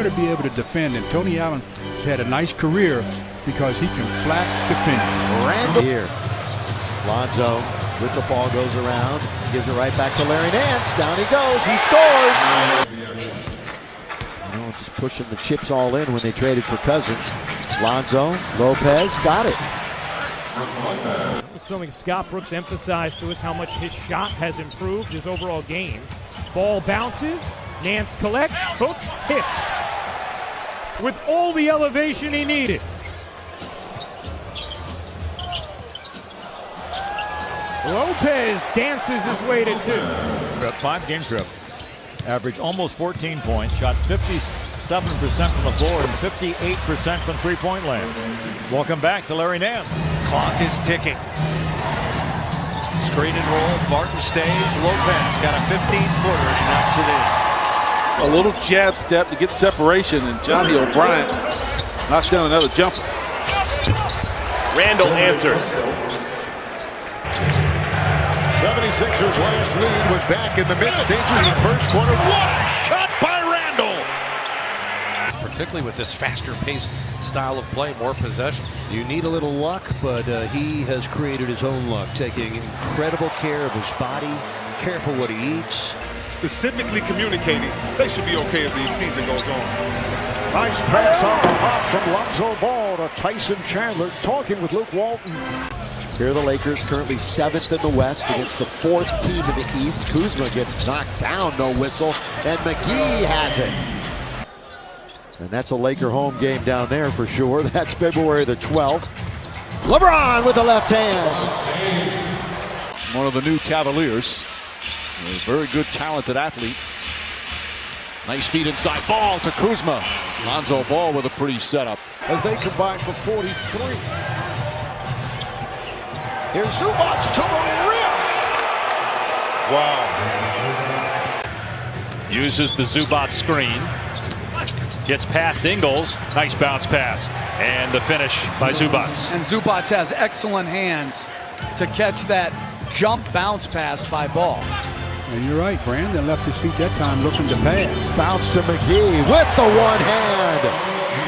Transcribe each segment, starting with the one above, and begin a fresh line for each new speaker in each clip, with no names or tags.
better be able to defend. And Tony Allen has had a nice career because he can flat defend.
Randle here. Lonzo with the ball goes around, gives it right back to Larry Nance. Down he goes. He scores. Just pushing the chips all in when they traded for Cousins. Lonzo, Lopez, got it.
Something Scott Brooks emphasized to us how much his shot has improved, his overall game. Ball bounces, Nance collects, hooks, hits. With all the elevation he needed. Lopez dances his way to 2.
A 5-game trip. Averaged almost 14 points, shot 57% from the floor and 58% from three-point land. Welcome back to Larry Nance.
Clock is ticking. Screen and roll. Martin stays. Lopez got a 15-footer and knocks it in.
A little jab step to get separation, and Johnny O'Brien knocks down another jumper.
Randle answers.
76ers' last lead was back in the mid-stages of the first quarter. What a shot by Randle!
Particularly with this faster-paced style of play, more possession.
You need a little luck, but he has created his own luck, taking incredible care of his body, careful what he eats.
Specifically communicating, they should be okay as the season goes on.
Nice pass on the hop from Lonzo Ball to Tyson Chandler, talking with Luke Walton.
Here are the Lakers, currently 7th in the West against the 4th team in the East. Kuzma gets knocked down, no whistle, and McGee has it. And that's a Laker home game down there for sure. That's February the 12th. LeBron with the left hand.
One of the new Cavaliers. A very good, talented athlete. Nice feed inside. Ball to Kuzma. Lonzo Ball with a pretty setup.
As they combine for 43. Here's Zubac to the rim.
Wow.
Uses the Zubac screen. Gets past Ingles. Nice bounce pass. And the finish by Zubac.
And Zubac has excellent hands to catch that jump bounce pass by Ball.
And you're right, Brandon left his feet that time looking to pass.
Bounce to McGee with the one hand.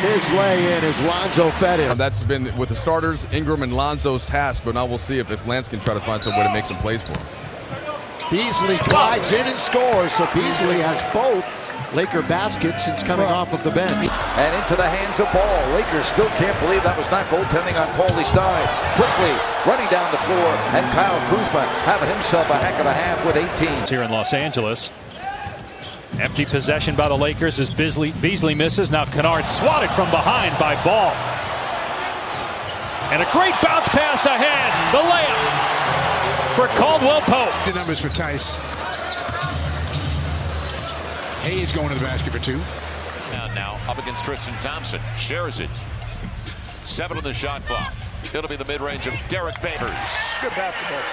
His lay-in as Lonzo fed him.
That's been with the starters, Ingram and Lonzo's task, but now we'll see if Lance can try to find some way to make some plays for him.
Beasley glides in and scores, so Beasley has both Laker baskets since coming off of the bench.
And into the hands of Ball. Lakers still can't believe that was not goaltending on Paulie Stein. Quickly running down the floor, and Kyle Kuzma having himself a heck of a half with 18.
Here in Los Angeles. Empty possession by the Lakers as Beasley misses. Now Kennard swatted from behind by Ball. And a great bounce pass ahead. The layup for Caldwell Pope.
The numbers for Tice. Hayes going to the basket for 2.
Now up against Tristan Thompson. Shares it. 7 on the shot clock. It'll be the mid-range of Derrick Favors.
It's good basketball.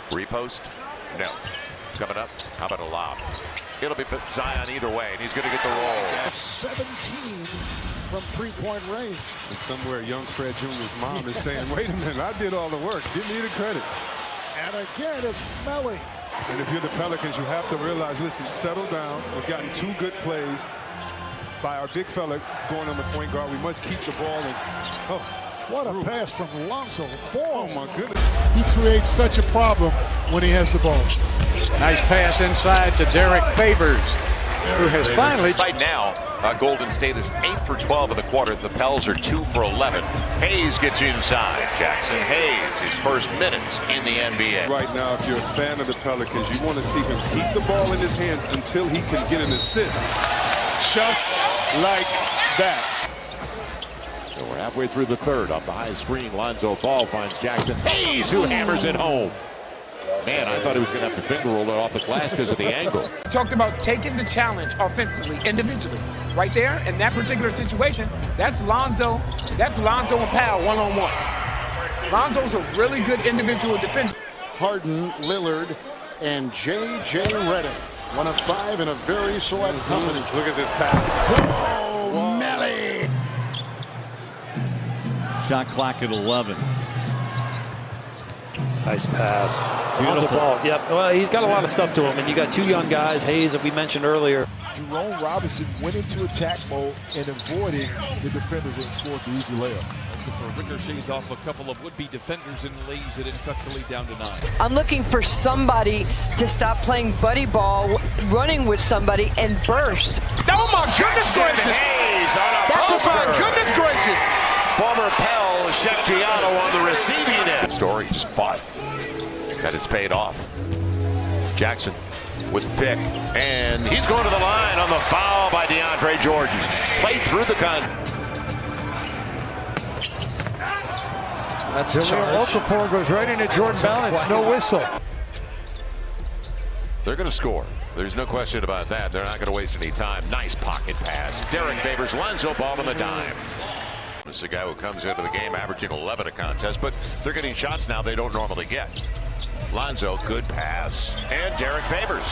Repost? No. Coming up. How about a lob? It'll be Zion either way, and he's going to get the roll.
17 from three-point range.
And somewhere young Fred Jr.'s mom is saying, wait a minute, I did all the work. Give me the credit.
And again, it's Melly.
And if you're the Pelicans, you have to realize, listen, settle down. We've gotten 2 good plays by our big fella going on the point guard. We must keep the ball. And,
what a pass from Lonzo Ball.
Oh, my goodness.
He creates such a problem when he has the ball.
Nice pass inside to Derrick Favors, who has finally...
Right now, Golden State is 8 for 12 of the quarter. The Pels are 2 for 11. Hayes gets inside. Jackson Hayes, his first minutes in the NBA.
Right now, if you're a fan of the Pelicans, you want to see him keep the ball in his hands until he can get an assist. Just like that.
So we're halfway through the third. Up the high screen, Lonzo Ball finds Jackson Hayes, who hammers it home. Man, I thought he was going to have to finger roll it off the glass because of the angle.
Talked about taking the challenge offensively, individually. Right there, in that particular situation, that's Lonzo and Powell one-on-one. Lonzo's a really good individual defender.
Harden, Lillard, and J.J. Redick. 1 of 5 in a very select company.
Look at this pass.
Oh, Melly!
Shot clock at 11.
Nice pass. Beautiful ball. Yep. Well, he's got a lot of stuff to him, and you got 2 young guys, Hayes, that we mentioned earlier.
Jerome Robinson went into attack mode and avoided the defenders and scored the easy layup.
For ricochets off a couple of would-be defenders and lays it and cuts the lead down to 9.
I'm looking for somebody to stop playing buddy ball, running with somebody, and burst.
Oh my goodness gracious!
Hayes on a
That's
poster.
my goodness gracious!
Former Pell Sheftiano on the receiving end. Story just fought. That it's paid off. Jackson with the pick, and he's going to the line on the foul by DeAndre Jordan. Played through the gun.
That's a charge. Okafor goes right into Jordan Balance. No whistle.
They're going to score. There's no question about that. They're not going to waste any time. Nice pocket pass. Derrick Favors, Lonzo ball on the dime. This is a guy who comes into the game averaging 11 a contest, but they're getting shots now they don't normally get. Lonzo, good pass. And Derrick Favors.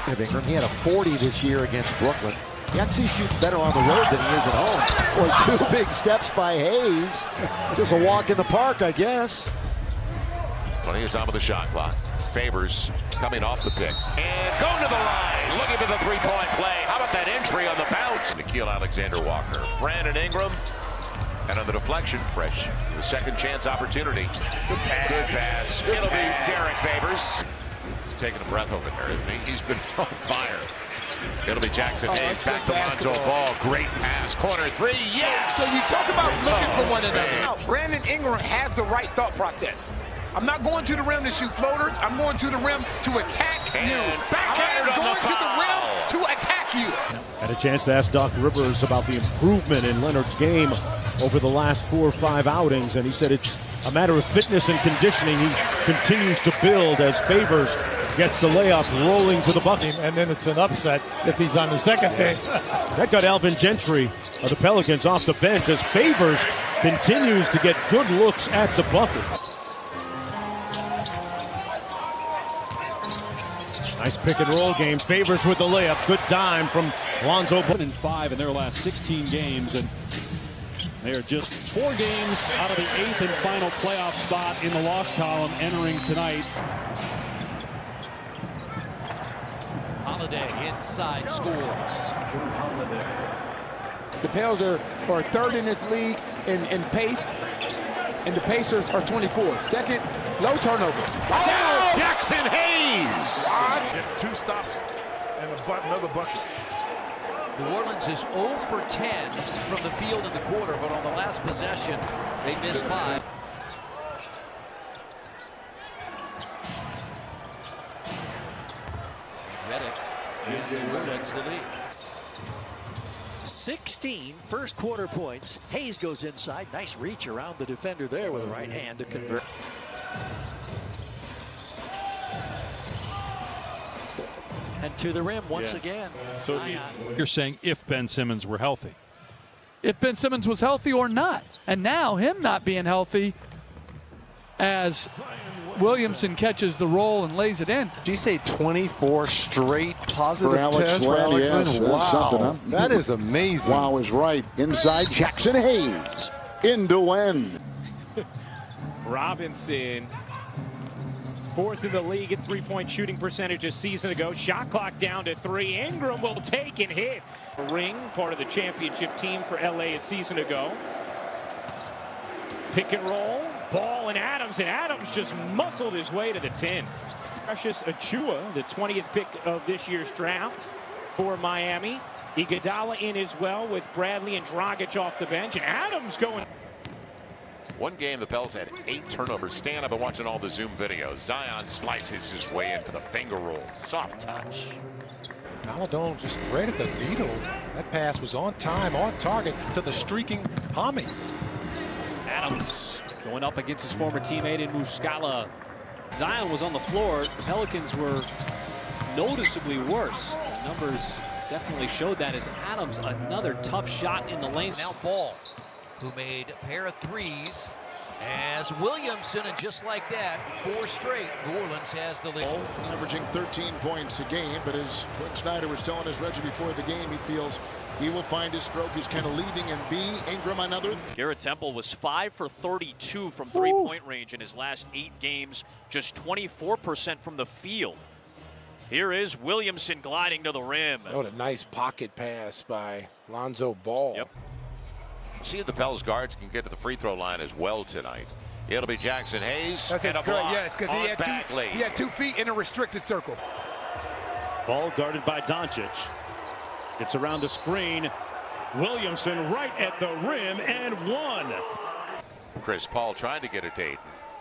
Ingram, he had a 40 this year against Brooklyn. He actually shoots better on the road than he is at home. Or 2 big steps by Hayes. Just a walk in the park, I guess.
Plenty of time of the shot clock. Favors coming off the pick. And going to the line. Looking for the three-point play. How about that entry on the bounce? Nickeil Alexander-Walker. Brandon Ingram. And on the deflection, fresh. The second chance opportunity. Good pass. It'll be Derrick Favors. He's taking a breath over there, isn't he? He's been on fire. It'll be Jackson Hayes back to Lonzo Ball. Great pass. Corner 3. Yes!
So you talk about looking for one another. Brandon Ingram has the right thought process. I'm not going to the rim to shoot floaters. I'm going to the rim to attack you.
Backhanded on
going
the
to the
foul.
rim to attack you.
Had a chance to ask Doc Rivers about the improvement in Leonard's game over the last 4 or 5 outings, and he said it's a matter of fitness and conditioning. He continues to build as Favors gets the layup rolling to the bucket.
And then it's an upset if he's on the second team.
That got Alvin Gentry of the Pelicans off the bench as Favors continues to get good looks at the bucket. Nice pick and roll game. Favors with the layup. Good dime from Lonzo.
1-5 in their last 16 games, and they are just 4 games out of the 8th and final playoff spot in the loss column entering tonight.
Holiday inside scores.
The Pels are 3rd in this league in pace, and the Pacers are 24th. Second, low turnovers.
Oh, Jackson Hayes!
2 stops and another bucket.
New Orleans is 0 for 10 from the field in the quarter, but on the last possession, they missed 5. Reddick takes the lead.
16 first quarter points. Hayes goes inside. Nice reach around the defender there with a right hand to convert. And to the rim once again.
So you're saying if Ben Simmons were healthy.
If Ben Simmons was healthy or not. And now him not being healthy as Williamson catches the roll and lays it in.
Did you say 24 straight positive tests
for
Alex
yes,
Len? Wow,
something, huh?
that is amazing.
Wow is right. Inside Jackson Hayes. Into win.
Robinson, 4th in the league at three-point shooting percentage a season ago. Shot clock down to 3. Ingram will take and hit. Ring, part of the championship team for LA a season ago. Pick and roll. Ball and Adams just muscled his way to the 10. Precious Achiuwa, the 20th pick of this year's draft for Miami. Iguodala in as well with Bradley and Dragic off the bench. And Adams going.
One game, the Pels had 8 turnovers. Stan, I've been watching all the Zoom videos. Zion slices his way into the finger roll. Soft touch.
Maladon just threaded the needle. That pass was on time, on target to the streaking Hami.
Adams going up against his former teammate in Muscala. Zion was on the floor. The Pelicans were noticeably worse. The numbers definitely showed that as Adams, another tough shot in the lane.
Now Ball, who made a pair of threes as Williamson, and just like that, 4 straight, New Orleans has the lead.
Averaging 13 points a game, but as Quinn Snyder was telling us Reggie before the game, he feels he will find his stroke. He's kind of leaving and Ingram another.
Garrett Temple was 5 for 32 from three-point range in his last 8 games, just 24% from the field.
Here is Williamson gliding to the rim.
What a nice pocket pass by Lonzo Ball.
Yep.
See if the Pels guards can get to the free throw line as well tonight. It'll be Jackson Hayes.
That's
and
a
a block.
yes, because he had 2 feet in a restricted circle.
Ball guarded by Doncic. Gets around the screen. Williamson right at the rim and one.
Chris Paul trying to get it to Ayton.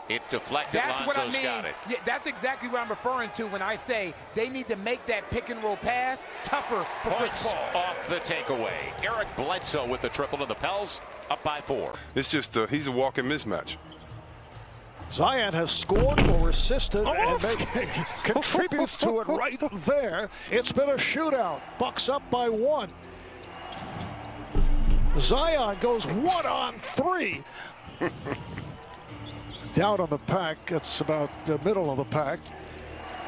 It deflected.
That's what I
Lonzo's
mean.
got it.
Yeah, that's exactly what I'm referring to when I say they need to make that pick and roll pass tougher for Chris Paul.
Off the takeaway. Eric Bledsoe with the triple, and the Pels up by 4.
It's just he's a walking mismatch.
Zion has scored or assisted and contributes to it right there. It's been a shootout. Bucks up by 1. Zion goes 1 on 3. Down on the pack. It's about the middle of the pack.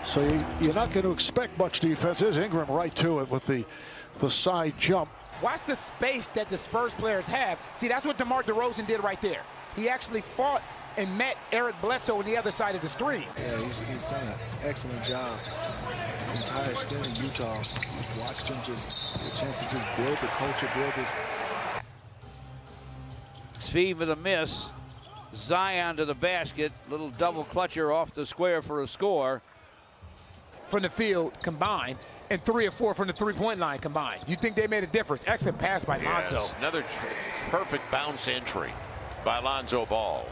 So you're not going to expect much defense. There's Ingram right to it with the side jump.
Watch the space that the Spurs players have. See, that's what DeMar DeRozan did right there. He actually fought and met Eric Bledsoe on the other side of the screen.
Yeah, he's done an excellent job. The entire stint in Utah. Watched him just get a chance to just build the culture, build his.
Svi with a miss. Zion to the basket. Little double clutcher off the square for a score.
From the field combined, and 3 or 4 from the three-point line combined. You think they made a difference? Excellent pass by Lonzo.
Another perfect bounce entry by Lonzo Ball.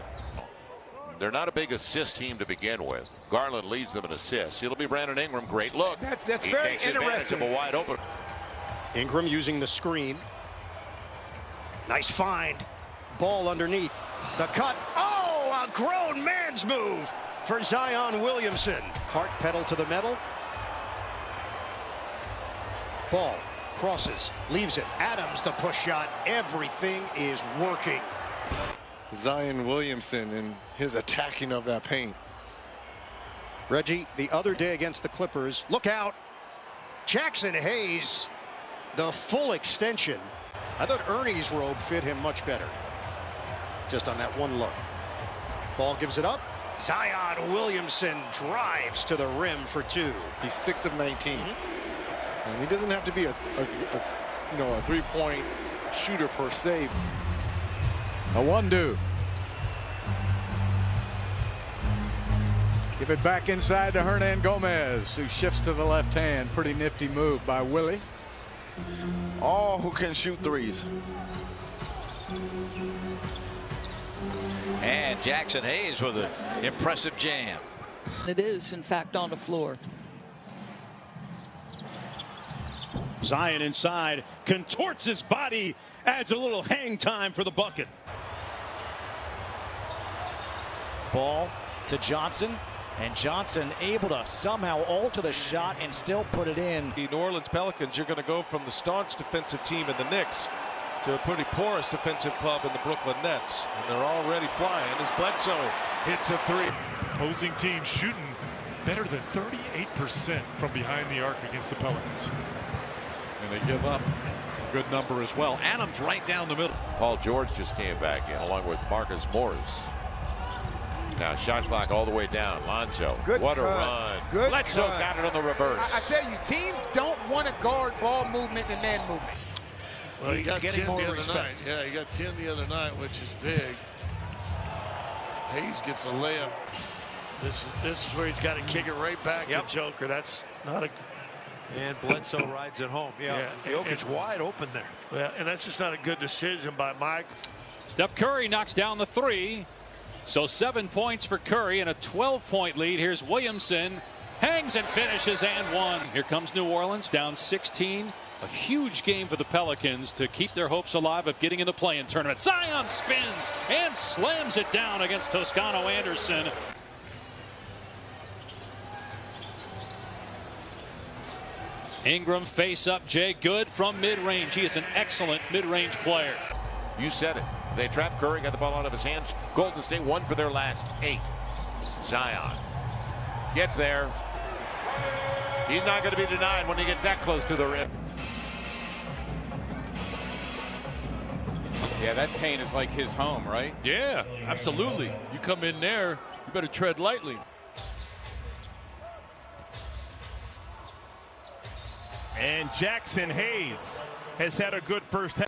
They're not a big assist team to begin with. Garland leads them in assists. It'll be Brandon Ingram. Great look.
That's
he
very
takes advantage of a wide open.
Ingram using the screen. Nice find. Ball underneath. The cut. Oh, a grown man's move for Zion Williamson. Heart pedal to the metal. Ball crosses, leaves it. Adams, the push shot. Everything is working.
Zion Williamson and his attacking of that paint.
Reggie, the other day against the Clippers. Look out. Jackson Hayes, the full extension. I thought Ernie's robe fit him much better. Just on that one look. Ball gives it up. Zion Williamson drives to the rim for 2.
He's 6 of 19. And he doesn't have to be a three-point shooter per se.
A one-do. Give it back inside to Hernan Gomez, who shifts to the left hand. Pretty nifty move by Willie.
All who can shoot threes.
And Jackson Hayes with an impressive jam.
It is, in fact, on the floor.
Zion inside, contorts his body, adds a little hang time for the bucket.
Ball to Johnson, and Johnson able to somehow alter the shot and still put it in.
The New Orleans Pelicans, you're going to go from the staunch defensive team in the Knicks to a pretty porous defensive club in the Brooklyn Nets. And they're already flying as Bledsoe hits a 3.
Opposing team shooting better than 38% from behind the arc against the Pelicans.
And they give up a good number as well. Adams right down the middle.
Paul George just came back in along with Marcus Morris. Now shot clock all the way down. Lonzo.
Good
what
cut.
a run.
Good
Bledsoe
cut.
got it on the reverse.
I tell you, teams don't want to guard ball movement and man movement.
Well, he got 10
getting
the
more
other
respect.
night. Yeah, he got 10 the other night, which is big. Hayes gets a layup. This is where he's got to kick it right back to Joker. That's not a.
And Bledsoe rides it home. Yeah, Jokic's wide open there.
Yeah, and that's just not a good decision by Mike.
Steph Curry knocks down the 3. So 7 points for Curry and a 12-point lead. Here's Williamson. Hangs and finishes and 1. Here comes New Orleans down 16. A huge game for the Pelicans to keep their hopes alive of getting in the play-in tournament. Zion spins and slams it down against Toscano Anderson. Ingram face up. Jay good from mid-range. He is an excellent mid-range player.
You said it. They trapped Curry, got the ball out of his hands. Golden State won for their last 8. Zion gets there. He's not going to be denied when he gets that close to the rim.
Yeah, that paint is like his home, right?
Yeah, absolutely. You come in there, you better tread lightly.
And Jackson Hayes has had a good first half.